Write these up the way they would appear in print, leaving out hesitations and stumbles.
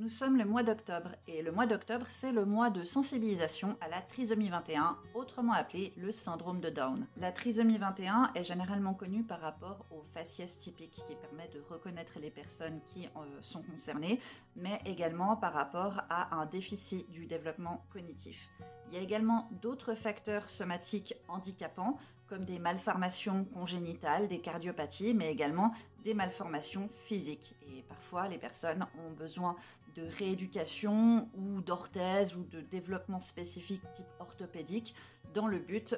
Nous sommes le mois d'octobre et le mois d'octobre, c'est le mois de sensibilisation à la trisomie 21, autrement appelé le syndrome de Down. La trisomie 21 est généralement connue par rapport au faciès typique qui permet de reconnaître les personnes qui sont concernées, mais également par rapport à un déficit du développement cognitif. Il y a également d'autres facteurs somatiques handicapants comme des malformations congénitales, des cardiopathies, mais également des malformations physiques. Et parfois, les personnes ont besoin de rééducation ou d'orthèse ou de développement spécifique type orthopédique dans le but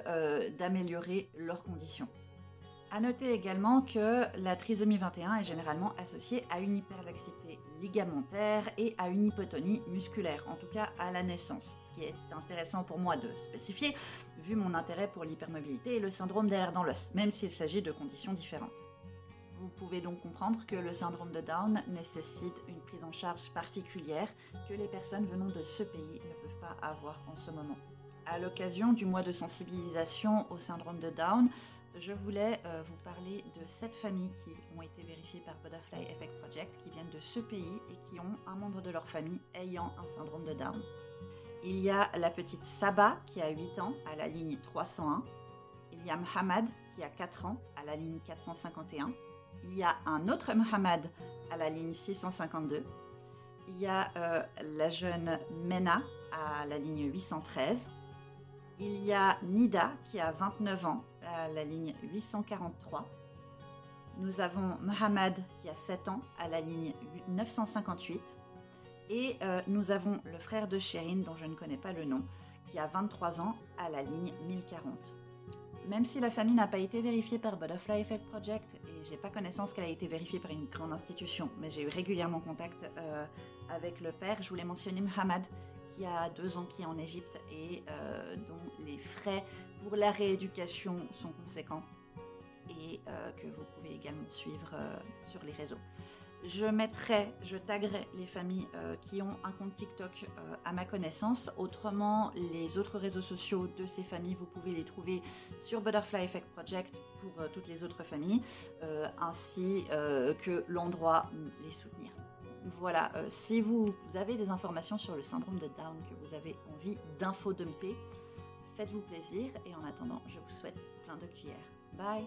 d'améliorer leurs conditions. À noter également que la trisomie 21 est généralement associée à une hyperlaxité ligamentaire et à une hypotonie musculaire, en tout cas à la naissance, ce qui est intéressant pour moi de spécifier, vu mon intérêt pour l'hypermobilité et le syndrome des nerfs dans l'os, même s'il s'agit de conditions différentes. Vous pouvez donc comprendre que le syndrome de Down nécessite une prise en charge particulière que les personnes venant de ce pays ne peuvent pas avoir en ce moment. À l'occasion du mois de sensibilisation au syndrome de Down, je voulais vous parler de 7 familles qui ont été vérifiées par Butterfly Effect Project, qui viennent de ce pays et qui ont un membre de leur famille ayant un syndrome de Down. Il y a la petite Saba qui a 8 ans à la ligne 301. Il y a Mohamed qui a 4 ans à la ligne 451. Il y a un autre Mohamed à la ligne 652. Il y a la jeune Mena à la ligne 813. Il y a Nida qui a 29 ans à la ligne 843. Nous avons Mohamed qui a 7 ans à la ligne 958. Et nous avons le frère de Sherin, dont je ne connais pas le nom, qui a 23 ans à la ligne 1040. Même si la famille n'a pas été vérifiée par Butterfly Effect Project, et j'ai pas connaissance qu'elle a été vérifiée par une grande institution, mais j'ai eu régulièrement contact avec le père, je voulais mentionner Mohamed, qui a 2 ans, qui est en Égypte, et dont les frais pour la rééducation sont conséquents, et que vous pouvez également suivre sur les réseaux. Je taguerai les familles qui ont un compte TikTok à ma connaissance. Autrement, les autres réseaux sociaux de ces familles, vous pouvez les trouver sur Butterfly Effect Project pour toutes les autres familles, ainsi que l'endroit où les soutenir. Voilà, si vous avez des informations sur le syndrome de Down, que vous avez envie d'infodumper, faites-vous plaisir et en attendant, je vous souhaite plein de cuillères. Bye!